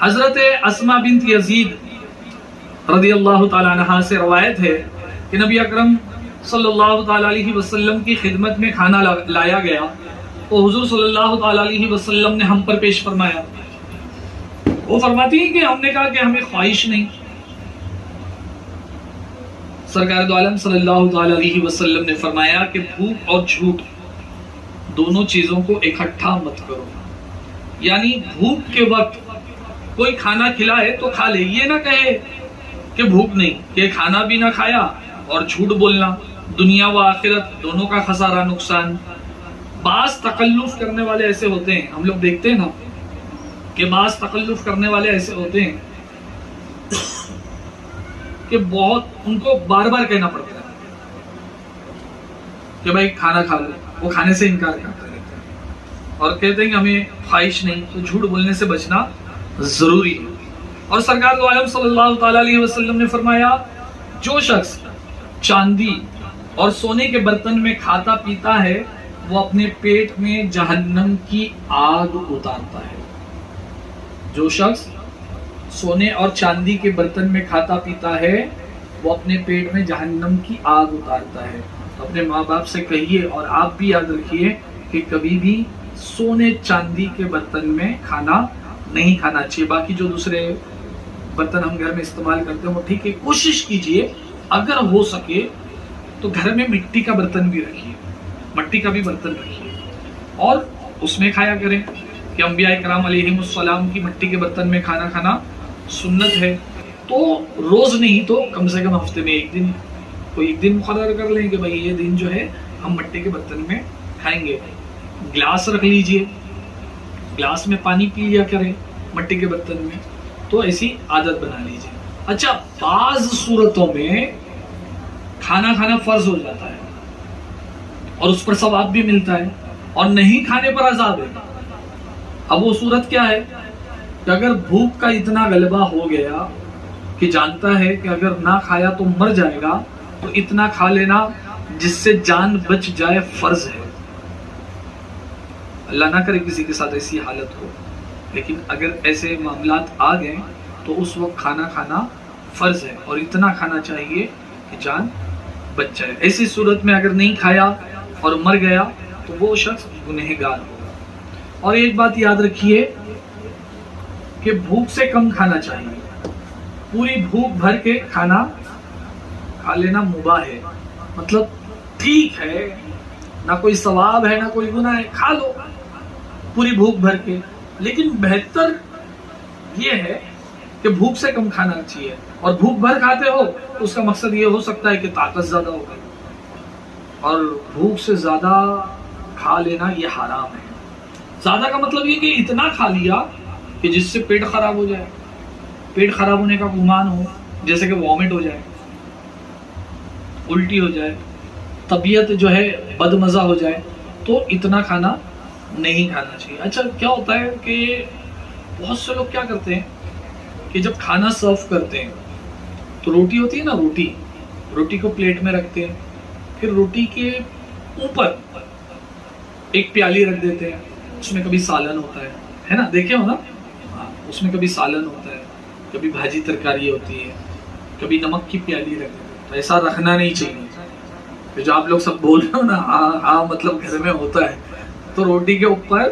حضرت اسما بنت یزید رضی اللہ تعالی عنہا سے روایت ہے کہ نبی اکرم صلی اللہ تعالی علیہ وسلم کی خدمت میں کھانا لایا گیا تو حضور صلی اللہ تعالی علیہ وسلم نے ہم پر پیش فرمایا. وہ فرماتی ہیں کہ ہم نے کہا کہ ہمیں خواہش نہیں. سرکار دو عالم صلی اللہ تعالی علیہ وسلم نے فرمایا کہ بھوک اور جھوٹ دونوں چیزوں کو اکٹھا مت کرو. یعنی بھوک کے وقت کوئی کھانا کھلائے تو کھا لے, یہ نہ کہے کہ بھوک نہیں, کہ کھانا بھی نہ کھایا اور جھوٹ بولنا, دنیا و آخرت دونوں کا خسارہ نقصان. بعض تکلف کرنے والے ایسے ہوتے ہیں, ہم لوگ دیکھتے ہیں نا کہ بعض تکلف کرنے والے ایسے ہوتے ہیں کہ بہت ان کو بار بار کہنا پڑتا ہے کہ بھائی کھانا کھا لو, وہ کھانے سے انکار کرتے رہتے ہیں اور کہتے ہیں کہ ہمیں خواہش نہیں. تو جھوٹ بولنے سے بچنا ضروری ہے. اور سرکار دو عالم صلی اللہ تعالی علیہ وسلم نے فرمایا جو شخص چاندی اور سونے کے برتن میں کھاتا پیتا ہے وہ اپنے پیٹ میں جہنم کی آگ اتارتا ہے. جو شخص سونے اور چاندی کے برتن میں کھاتا پیتا ہے وہ اپنے پیٹ میں جہنم کی آگ اتارتا ہے. اپنے ماں باپ سے کہیے اور آپ بھی یاد رکھیے کہ کبھی بھی سونے چاندی کے برتن میں کھانا نہیں کھانا چاہیے. باقی جو دوسرے برتن ہم گھر میں استعمال کرتے ہیں وہ ٹھیک ہے, کوشش کیجئے اگر ہو سکے تو گھر میں مٹی کا برتن بھی رکھیے, مٹی کا بھی برتن رکھیے اور اس میں کھایا کریں کہ انبیاء کرام علیہم السلام کی مٹی کے برتن میں کھانا کھانا سنت ہے. تو روز نہیں تو کم سے کم ہفتے میں ایک دن, کوئی ایک دن مقرر کر لیں کہ بھائی یہ دن جو ہے ہم مٹی کے برتن میں کھائیں گے. گلاس رکھ لیجئے, گلاس میں پانی پی لیا کریں مٹی کے برتن میں, تو ایسی عادت بنا لیجئے. اچھا, بعض صورتوں میں کھانا کھانا فرض ہو جاتا ہے اور اس پر ثواب بھی ملتا ہے اور نہیں کھانے پر عذاب ہے. اب وہ صورت کیا ہے کہ اگر بھوک کا اتنا غلبہ ہو گیا کہ جانتا ہے کہ اگر نہ کھایا تو مر جائے گا, تو اتنا کھا لینا جس سے جان بچ جائے فرض ہے. اللہ نہ کرے کسی کے ساتھ ایسی حالت ہو, لیکن اگر ایسے معاملات آ گئے تو اس وقت کھانا کھانا فرض ہے اور اتنا کھانا چاہیے کہ جان بچ جائے. ایسی صورت میں اگر نہیں کھایا اور مر گیا تو وہ شخص گنہگار ہوگا. اور ایک بات یاد رکھیے کہ بھوک سے کم کھانا چاہیے. پوری بھوک بھر کے کھانا کھا لینا مباح ہے, مطلب ٹھیک ہے, نہ کوئی ثواب ہے نہ کوئی گناہ ہے, کھا لو پوری بھوک بھر کے. لیکن بہتر یہ ہے کہ بھوک سے کم کھانا چاہیے. اور بھوک بھر کھاتے ہو تو اس کا مقصد یہ ہو سکتا ہے کہ طاقت زیادہ ہوگی, اور بھوک سے زیادہ کھا لینا یہ حرام ہے. زیادہ کا مطلب یہ کہ اتنا کھا لیا کہ جس سے پیٹ خراب ہو جائے, پیٹ خراب ہونے کا گمان ہو, جیسے کہ وامٹ ہو جائے, الٹی ہو جائے, طبیعت جو ہے بد مزہ ہو جائے, تو اتنا کھانا نہیں کھانا چاہیے. اچھا, کیا ہوتا ہے کہ بہت سے لوگ کیا کرتے ہیں کہ جب کھانا سرو کرتے ہیں تو روٹی ہوتی ہے نا, روٹی کو پلیٹ میں رکھتے ہیں, پھر روٹی کے اوپر ایک پیالی رکھ دیتے ہیں, اس میں کبھی سالن ہوتا ہے نا, دیکھے ہو نا, اس میں کبھی سالن ہوتا ہے, کبھی بھاجی ترکاری ہوتی ہے, کبھی نمک کی پیالی رکھ دیتے ہیں. تو ایسا رکھنا نہیں چاہیے. جو آپ لوگ سب بول رہے ہو نا ہاں مطلب گھر میں ہوتا ہے, تو روٹی کے اوپر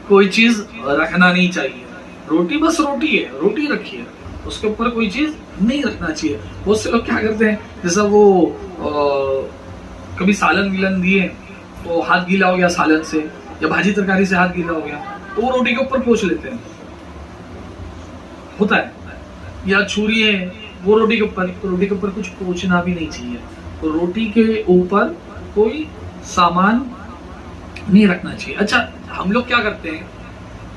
کوئی چیز رکھنا نہیں چاہیے. روٹی بس روٹی ہے, روٹی رکھیے, اس کے اوپر کوئی چیز نہیں رکھنا چاہیے. بہت سے لوگ کیا کرتے ہیں, جیسا وہ کبھی سالن گیلن دیے تو ہاتھ گیلا ہو گیا سالن سے, یا بھاجی ترکاری سے ہاتھ گیلا ہو گیا تو وہ روٹی کے اوپر پوچھ لیتے ہیں, ہوتا ہے. یا چھری ہے وہ روٹی کے اوپر کچھ پوچھنا بھی نہیں چاہیے. تو روٹی کے اوپر کوئی سامان نہیں رکھنا چاہیے. اچھا, ہم لوگ کیا کرتے ہیں,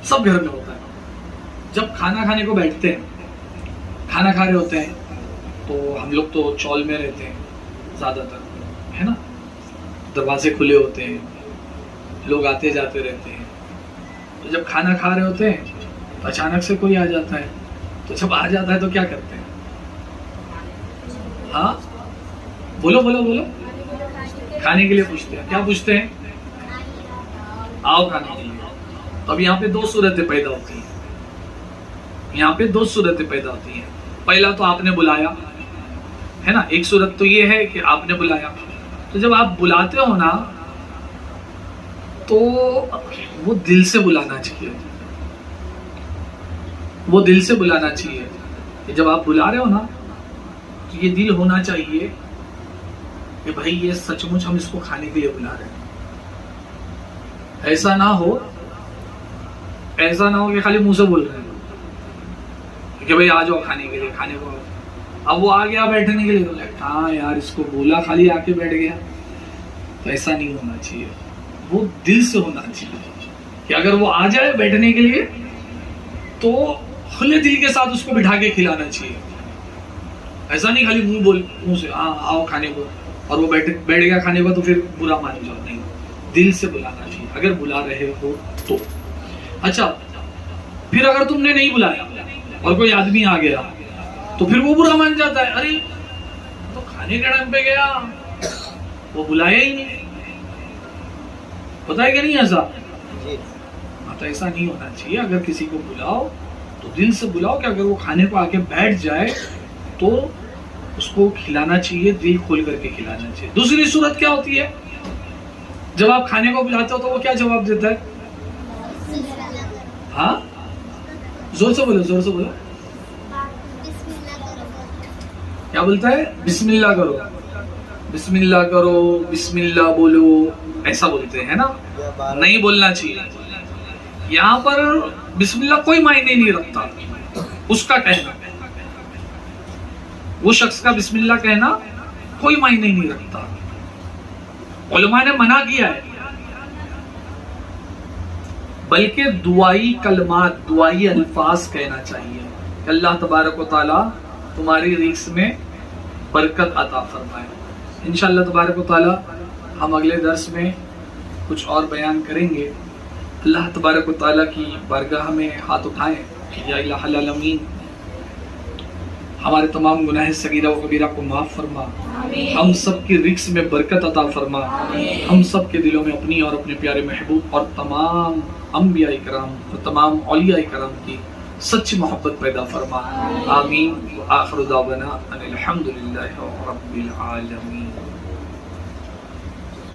سب گھر میں ہوتا ہے, جب کھانا کھانے کو بیٹھتے ہیں, کھانا کھا رہے ہوتے ہیں, تو ہم لوگ تو چول میں رہتے ہیں زیادہ تر, ہے نا, دروازے کھلے ہوتے ہیں, لوگ آتے جاتے رہتے ہیں. تو جب کھانا کھا رہے ہوتے ہیں تو اچانک سے کوئی آ جاتا ہے, تو جب آ جاتا ہے تو کیا کرتے ہیں, ہاں بولو, کھانے کے لیے پوچھتے ہیں. کیا پوچھتے ہیں, آؤ کھانے کے لیے. تو اب یہاں پہ دو صورتیں پیدا ہوتی ہیں. یہاں پہ دو صورتیں پیدا ہوتی ہیں. پہلا تو آپ نے بلایا ہے نا, ایک صورت تو یہ ہے کہ آپ نے بلایا. تو جب آپ بلاتے ہو نا تو وہ دل سے بلانا چاہیے, وہ دل سے بلانا چاہیے. کہ جب آپ بلا رہے ہو نا تو یہ دل ہونا چاہیے کہ بھائی یہ سچ مچ ہم اس کو کھانے کے لیے بلا رہے ہیں. ایسا نہ ہو کہ خالی منہ سے بول رہے ہیں کہ بھائی آ جاؤ کھانے کے لیے, کھانے کو. اب وہ آ گیا بیٹھنے کے لیے تو ہاں یار اس کو بولا خالی آ کے بیٹھ گیا. تو ایسا نہیں ہونا چاہیے, وہ دل سے ہونا چاہیے کہ اگر وہ آ جائے بیٹھنے کے لیے تو کھلے دل کے ساتھ اس کو بٹھا کے کھلانا چاہیے. ایسا نہیں خالی منہ سے ہاں آؤ کھانے کو, اور وہ بیٹھ گیا کھانے کو تو پھر برا مان جاؤ. نہیں, دل سے بلانا چاہیے اگر بلا رہے ہو تو. اچھا, پھر اگر تم نے نہیں بلایا اور کوئی آدمی آ گیا تو پھر وہ برا مان جاتا ہے, ارے تو کھانے کے ٹائم پہ گیا, وہ بلایا ہی نہیں. پتا ہے کہ نہیں ایسا؟ تو ایسا نہیں ہونا چاہیے. اگر کسی کو بلاؤ تو دل سے بلاؤ کہ اگر وہ کھانے کو آ کے بیٹھ جائے تو اس کو کھلانا چاہیے, دل کھول کر کے کھلانا چاہیے. دوسری صورت کیا ہوتی ہے, جب آپ کھانے کو بلاتے ہو تو وہ کیا جواب دیتا ہے؟ ہاں زور سے بولو, زور سے بولو. کیا بولتا ہے؟ بسم اللہ کرو, بسم اللہ کرو, بسم اللہ بولو, ایسا بولتے ہیں نا. نہیں بولنا چاہیے. یہاں پر بسم اللہ کوئی معنی نہیں رکھتا اس کا کہنا, وہ شخص کا بسم اللہ کہنا کوئی معنی نہیں رکھتا. علماء نے منع کیا ہے, بلکہ دعائی کلمات, دعائی الفاظ کہنا چاہیے کہ اللہ تبارک و تعالی تمہاری رزق میں برکت عطا فرمائے. انشاءاللہ تبارک و تعالی ہم اگلے درس میں کچھ اور بیان کریں گے. اللہ تبارک و تعالی کی بارگاہ میں ہاتھ اٹھائیں. یا الہ العالمین, ہمارے تمام گناہ صغیرہ و کبیرہ کو معاف فرما, ہم سب کی رزق میں برکت عطا فرما, ہم سب کے دلوں میں اپنی اور اپنے پیارے محبوب اور تمام انبیاء کرام اور تمام اولیاء کرام کی سچی محبت پیدا فرما. آمین. آخر دعوانا ان الحمدللہ رب العالمین.